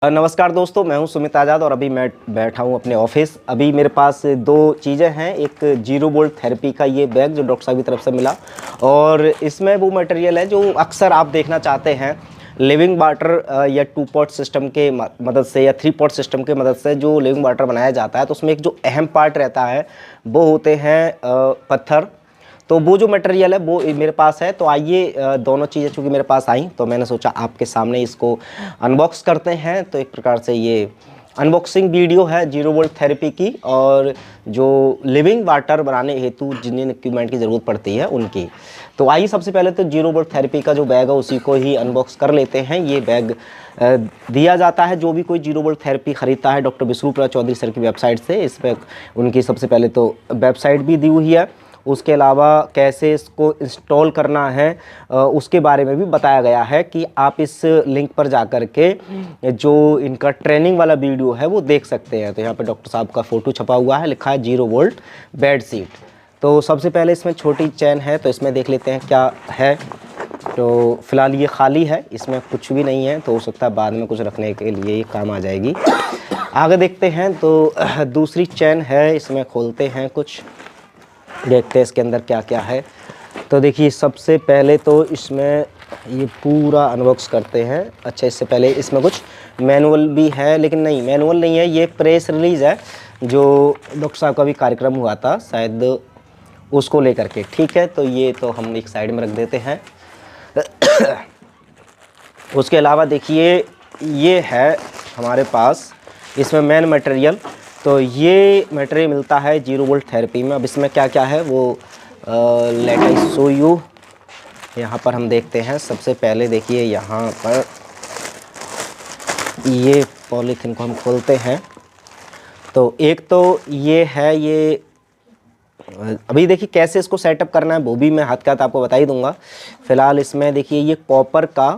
नमस्कार दोस्तों, मैं हूं सुमित आज़ाद और अभी मैं बैठा हूं अपने ऑफिस। अभी मेरे पास दो चीज़ें हैं। एक जीरो वोल्ट थेरेपी का ये बैग जो डॉक्टर साहब की तरफ से मिला, और इसमें वो मटेरियल है जो अक्सर आप देखना चाहते हैं। लिविंग वाटर या 2 पॉट सिस्टम के मदद से या 3 पॉट सिस्टम के मदद से जो लिविंग वाटर बनाया जाता है, तो उसमें एक जो अहम पार्ट रहता है वो होते हैं पत्थर। तो वो जो मटेरियल है वो मेरे पास है। तो आइए, दोनों चीज़ें चूँकि मेरे पास आई तो मैंने सोचा आपके सामने इसको अनबॉक्स करते हैं। तो एक प्रकार से ये अनबॉक्सिंग वीडियो है जीरो वोल्ट थेरेपी की, और जो लिविंग वाटर बनाने हेतु जिन इक्विपमेंट की ज़रूरत पड़ती है उनकी। तो आइए, सबसे पहले तो जीरो वोल्ट थेरेपी का जो बैग है उसी को ही अनबॉक्स कर लेते हैं। ये बैग दिया जाता है जो भी कोई जीरो वोल्ट थेरेपी ख़रीदता है डॉक्टर विष्णु चौधरी सर की वेबसाइट से। इस पर उनकी सबसे पहले तो वेबसाइट भी दी हुई है, उसके अलावा कैसे इसको इंस्टॉल करना है उसके बारे में भी बताया गया है कि आप इस लिंक पर जाकर के जो इनका ट्रेनिंग वाला वीडियो है वो देख सकते हैं। तो यहाँ पे डॉक्टर साहब का फ़ोटो छपा हुआ है, लिखा है जीरो वोल्ट बेड सीट। तो सबसे पहले इसमें छोटी चैन है, तो इसमें देख लेते हैं क्या है। तो फिलहाल ये खाली है, इसमें कुछ भी नहीं है, तो हो सकता है बाद में कुछ रखने के लिए ये काम आ जाएगी। आगे देखते हैं। तो दूसरी चैन है, इसमें खोलते हैं, कुछ देखते हैं इसके अंदर क्या क्या है। तो देखिए, सबसे पहले तो इसमें ये पूरा अनबॉक्स करते हैं। अच्छा, इससे पहले इसमें कुछ मैनुअल भी है, लेकिन नहीं, मैनुअल नहीं है, ये प्रेस रिलीज़ है जो डॉक्टर साहब का भी कार्यक्रम हुआ था शायद, उसको लेकर के। ठीक है, तो ये तो हम एक साइड में रख देते हैं। उसके अलावा देखिए, ये है हमारे पास इसमें मेन मटेरियल। तो ये मटेरियल मिलता है जीरो वोल्ट थेरेपी में। अब इसमें क्या क्या है वो लेट आई शो यू। यहाँ पर हम देखते हैं। सबसे पहले देखिए, यहाँ पर ये पॉलीथीन को हम खोलते हैं। तो एक तो ये है, ये अभी देखिए कैसे इसको सेटअप करना है वो भी मैं हाथ के हाथ आपको बता ही दूंगा। फिलहाल इसमें देखिए, ये कॉपर का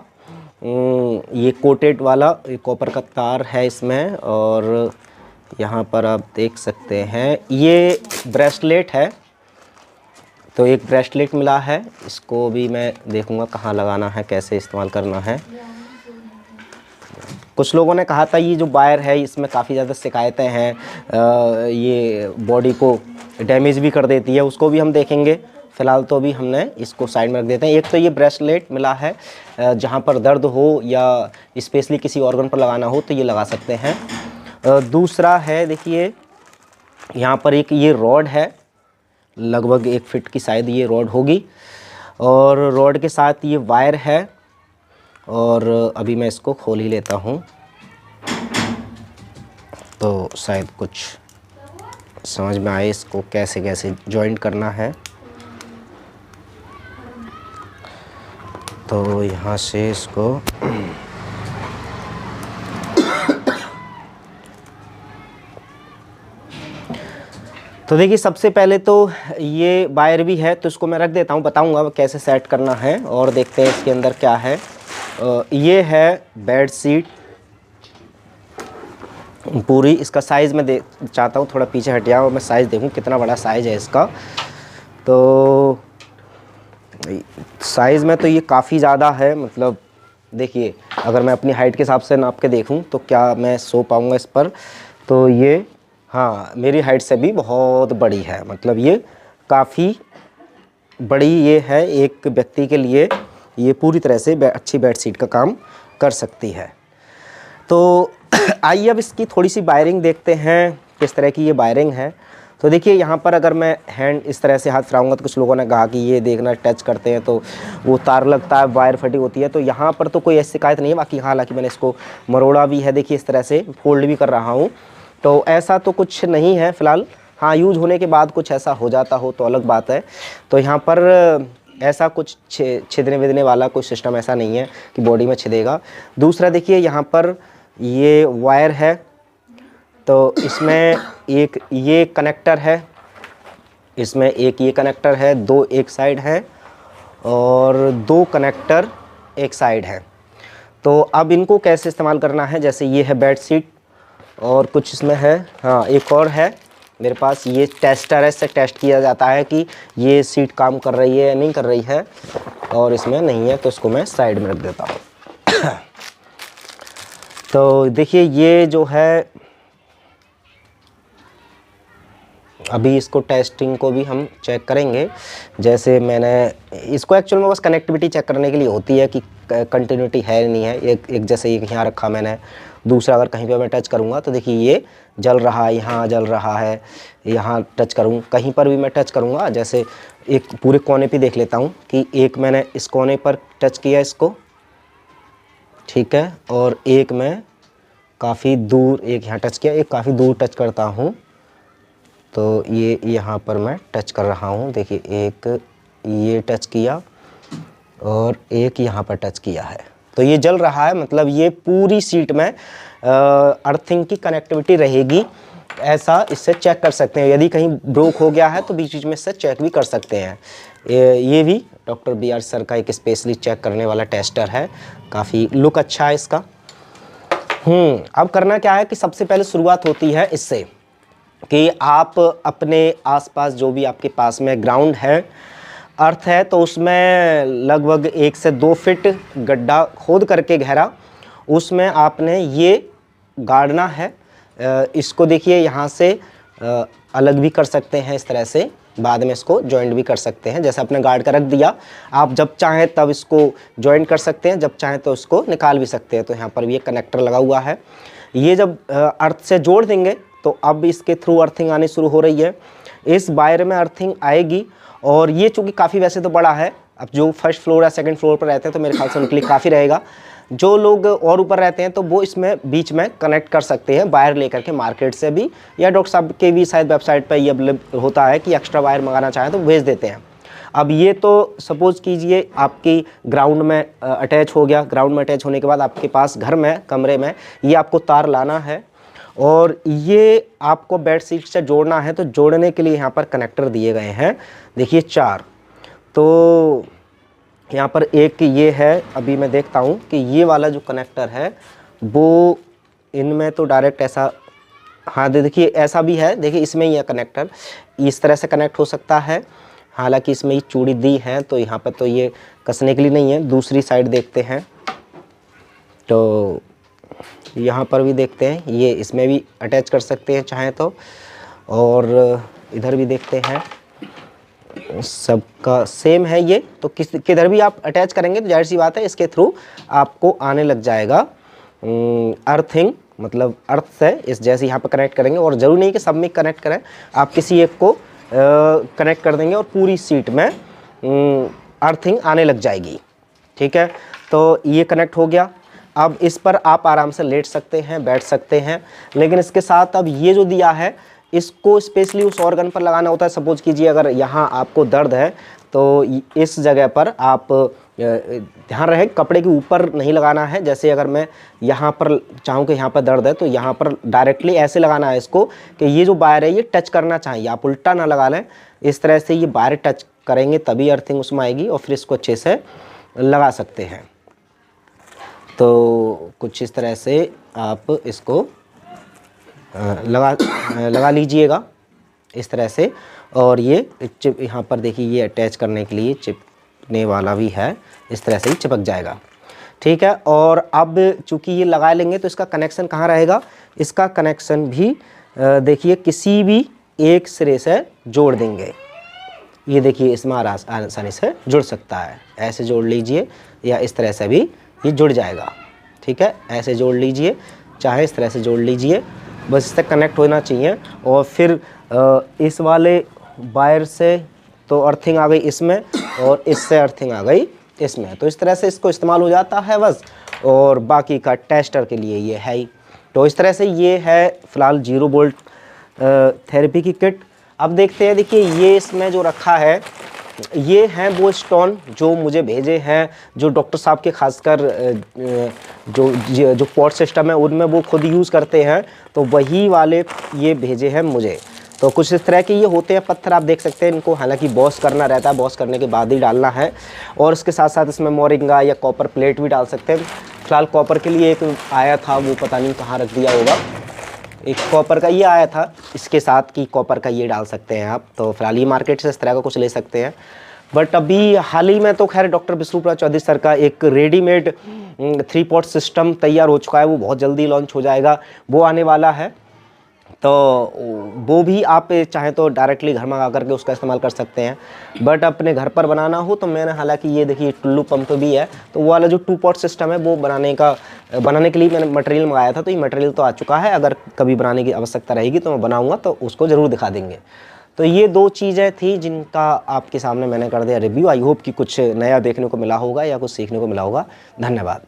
ये कोटेड वाला ये कॉपर का तार है इसमें, और यहाँ पर आप देख सकते हैं ये ब्रेसलेट है। तो एक ब्रेसलेट मिला है, इसको भी मैं देखूंगा कहाँ लगाना है, कैसे इस्तेमाल करना है। कुछ लोगों ने कहा था ये जो वायर है इसमें काफ़ी ज़्यादा शिकायतें हैं, ये बॉडी को डैमेज भी कर देती है, उसको भी हम देखेंगे। फ़िलहाल तो अभी हमने इसको साइड में रख देते हैं। एक तो ये ब्रेसलेट मिला है, जहाँ पर दर्द हो या स्पेशली किसी ऑर्गन पर लगाना हो तो ये लगा सकते हैं। दूसरा है, देखिए यहाँ पर एक ये रॉड है, लगभग 1 फीट की शायद ये रॉड होगी, और रॉड के साथ ये वायर है। और अभी मैं इसको खोल ही लेता हूँ तो शायद कुछ समझ में आए इसको कैसे कैसे जॉइंट करना है। तो यहाँ से इसको तो देखिए, सबसे पहले तो ये वायर भी है, तो इसको मैं रख देता हूँ, बताऊँगा कैसे सेट करना है। और देखते हैं इसके अंदर क्या है। ये है बेड सीट पूरी। इसका साइज़ मैं चाहता हूँ थोड़ा पीछे हट जाओ, मैं साइज़ देखूँ कितना बड़ा साइज़ है इसका। तो साइज़ में तो ये काफ़ी ज़्यादा है, मतलब देखिए अगर मैं अपनी हाइट के हिसाब से नाप के देखूँ तो क्या मैं सो पाऊँगा इस पर। तो ये हाँ, मेरी हाइट से भी बहुत बड़ी है, मतलब ये काफ़ी बड़ी ये है। एक व्यक्ति के लिए ये पूरी तरह से अच्छी बेड शीट का काम कर सकती है। तो आइए अब इसकी थोड़ी सी वायरिंग देखते हैं, किस तरह की ये वायरिंग है। तो देखिए, यहाँ पर अगर मैं हैंड इस तरह से हाथ फिराऊंगा तो कुछ लोगों ने कहा कि ये देखना टच करते हैं तो वो तार लगता है, वायर फटी होती है। तो यहाँ पर तो कोई ऐसी शिकायत नहीं है। बाकी हालांकि मैंने इसको मरोड़ा भी है, देखिए इस तरह से फोल्ड भी कर रहा हूँ, तो ऐसा तो कुछ नहीं है फ़िलहाल। हाँ, यूज होने के बाद कुछ ऐसा हो जाता हो तो अलग बात है। तो यहाँ पर ऐसा कुछ छिदने विदने वाला कोई सिस्टम ऐसा नहीं है कि बॉडी में छिदेगा। दूसरा देखिए, यहाँ पर ये वायर है, तो इसमें एक ये कनेक्टर है, इसमें एक ये कनेक्टर है, 2 एक साइड है और 2 कनेक्टर एक साइड है। तो अब इनको कैसे इस्तेमाल करना है, जैसे ये है बेड शीट और कुछ इसमें है। हाँ, एक और है मेरे पास, ये टेस्टर है, इससे टेस्ट किया जाता है कि ये सीट काम कर रही है या नहीं कर रही है, और इसमें नहीं है तो इसको मैं साइड में रख देता हूँ। तो देखिए ये जो है, अभी इसको टेस्टिंग को भी हम चेक करेंगे। जैसे मैंने इसको एक्चुअल में बस कनेक्टिविटी चेक करने के लिए होती है कि कंटिन्यूटी है नहीं है। एक जैसे यहाँ रखा मैंने, दूसरा अगर कहीं पे मैं टच करूँगा तो देखिए ये जल रहा है, यहाँ जल रहा है, यहाँ टच करूँ, कहीं पर भी मैं टच करूँगा। जैसे एक पूरे कोने पे देख लेता हूँ कि एक मैंने इस कोने पर टच किया इसको, ठीक है, और एक मैं काफ़ी दूर, एक यहाँ टच किया, एक काफ़ी दूर टच करता हूँ तो ये यहाँ पर मैं टच कर रहा हूँ। देखिए एक ये टच किया और एक यहाँ पर टच किया है, तो ये जल रहा है। मतलब ये पूरी सीट में अर्थिंग की कनेक्टिविटी रहेगी, ऐसा इससे चेक कर सकते हैं। यदि कहीं ब्रोक हो गया है तो बीच बीच में इससे चेक भी कर सकते हैं। ये भी डॉक्टर BR सर का एक स्पेशली चेक करने वाला टेस्टर है, काफ़ी लुक अच्छा है इसका। अब करना क्या है कि सबसे पहले शुरुआत होती है इससे कि आप अपने आसपास जो भी आपके पास में ग्राउंड है, अर्थ है, तो उसमें लगभग 1 से 2 फीट गड्ढा खोद करके गहरा, उसमें आपने ये गाड़ना है। इसको देखिए यहाँ से अलग भी कर सकते हैं इस तरह से, बाद में इसको जॉइंट भी कर सकते हैं। जैसे आपने गाड़ कर रख दिया, आप जब चाहें तब इसको जॉइंट कर सकते हैं, जब चाहें तो इसको निकाल भी सकते हैं। तो यहाँ पर भी एक कनेक्टर लगा हुआ है। ये जब अर्थ से जोड़ देंगे तो अब इसके थ्रू अर्थिंग आनी शुरू हो रही है। इस वायर में अर्थिंग आएगी और ये चूँकि काफ़ी वैसे तो बड़ा है, अब जो फर्स्ट फ्लोर या सेकंड फ्लोर पर रहते हैं तो मेरे ख्याल से उनके लिए काफ़ी रहेगा। जो लोग और ऊपर रहते हैं तो वो इसमें बीच में कनेक्ट कर सकते हैं वायर लेकर के मार्केट से भी, या डॉक्टर साहब के भी शायद वेबसाइट पर ये अवेलेबल होता है कि एक्स्ट्रा वायर मंगाना चाहें तो भेज देते हैं। अब ये तो सपोज कीजिए आपकी ग्राउंड में अटैच हो गया। ग्राउंड में अटैच होने के बाद आपके पास घर में कमरे में ये आपको तार लाना है और ये आपको बेड शीट से जोड़ना है। तो जोड़ने के लिए यहाँ पर कनेक्टर दिए गए हैं, देखिए 4। तो यहाँ पर एक ये है, अभी मैं देखता हूँ कि ये वाला जो कनेक्टर है वो इनमें तो डायरेक्ट ऐसा, हाँ देखिए ऐसा भी है, देखिए इसमें ही है कनेक्टर, इस तरह से कनेक्ट हो सकता है। हालांकि इसमें ये चूड़ी दी है तो यहाँ पर तो ये कसने के लिए नहीं है। दूसरी साइड देखते हैं तो यहाँ पर भी देखते हैं, ये इसमें भी अटैच कर सकते हैं चाहें तो, और इधर भी देखते हैं सबका सेम है ये। तो किधर भी आप अटैच करेंगे तो जाहिर सी बात है इसके थ्रू आपको आने लग जाएगा अर्थिंग, मतलब अर्थ से इस जैसे यहाँ पर कनेक्ट करेंगे। और ज़रूरी नहीं कि सब में कनेक्ट करें, आप किसी एक को कनेक्ट कर देंगे और पूरी सीट में अर्थिंग आने लग जाएगी, ठीक है। तो ये कनेक्ट हो गया। अब इस पर आप आराम से लेट सकते हैं, बैठ सकते हैं, लेकिन इसके साथ अब ये जो दिया है इसको स्पेशली उस ऑर्गन पर लगाना होता है। सपोज कीजिए अगर यहाँ आपको दर्द है तो इस जगह पर आप ध्यान रहे कपड़े के ऊपर नहीं लगाना है। जैसे अगर मैं यहाँ पर चाहूँ कि यहाँ पर दर्द है तो यहाँ पर डायरेक्टली ऐसे लगाना है इसको कि ये जो वायर है ये टच करना चाहिए, आप उल्टा ना लगा लें। इस तरह से ये वायर टच करेंगे तभी अर्थिंग उसमें आएगी और फिर इसको अच्छे से लगा सकते हैं। तो कुछ इस तरह से आप इसको लगा लीजिएगा इस तरह से। और ये चिप यहाँ पर देखिए ये अटैच करने के लिए चिपकने वाला भी है, इस तरह से ही चिपक जाएगा, ठीक है। और अब चूँकि ये लगा लेंगे तो इसका कनेक्शन कहाँ रहेगा, इसका कनेक्शन भी देखिए किसी भी एक सिरे से जोड़ देंगे। ये देखिए इसमें आसानी से जुड़ सकता है, ऐसे जोड़ लीजिए या इस तरह से भी ये जुड़ जाएगा, ठीक है। ऐसे जोड़ लीजिए चाहे इस तरह से जोड़ लीजिए, बस इससे कनेक्ट होना चाहिए। और फिर इस वाले वायर से तो अर्थिंग आ गई इसमें और इससे अर्थिंग आ गई इसमें, तो इस तरह से इसको इस्तेमाल हो जाता है बस। और बाकी का टेस्टर के लिए ये है ही। तो इस तरह से ये है फ़िलहाल 0 वोल्ट थेरेपी की किट। अब देखते हैं, देखिए ये इसमें जो रखा है ये हैं वो स्टोन जो मुझे भेजे हैं, जो डॉक्टर साहब के खासकर जो पॉट सिस्टम है उनमें वो खुद यूज़ करते हैं, तो वही वाले ये भेजे हैं मुझे। तो कुछ इस तरह के ये होते हैं पत्थर, आप देख सकते हैं इनको, हालांकि बॉस करना रहता है, बॉस करने के बाद ही डालना है। और इसके साथ साथ इसमें मोरिंगा या कॉपर प्लेट भी डाल सकते हैं। फिलहाल कॉपर के लिए एक आया था, वो पता नहीं कहाँ रख दिया होगा, एक कॉपर का ये आया था इसके साथ कि कॉपर का ये डाल सकते हैं आप। तो फिलहाल ये मार्केट से इस तरह का कुछ ले सकते हैं। बट अभी हाल ही में तो खैर डॉक्टर विष्णुप्रिया चौधरी सर का एक रेडीमेड 3 पॉट सिस्टम तैयार हो चुका है, वो बहुत जल्दी लॉन्च हो जाएगा, वो आने वाला है। तो वो भी आप चाहें तो डायरेक्टली घर मंगा करके उसका इस्तेमाल कर सकते हैं। बट अपने घर पर बनाना हो तो मैंने, हालांकि ये देखिए टुल्लू पंप भी है, तो वो वाला जो 2 पॉट सिस्टम है वो बनाने के लिए मैंने मटेरियल मंगाया था। तो ये मटेरियल तो आ चुका है, अगर कभी बनाने की आवश्यकता रहेगी तो मैं बनाऊंगा तो उसको ज़रूर दिखा देंगे। तो ये 2 चीज़ें थी जिनका आपके सामने मैंने कर दिया रिव्यू। आई होप कि कुछ नया देखने को मिला होगा या कुछ सीखने को मिला होगा। धन्यवाद।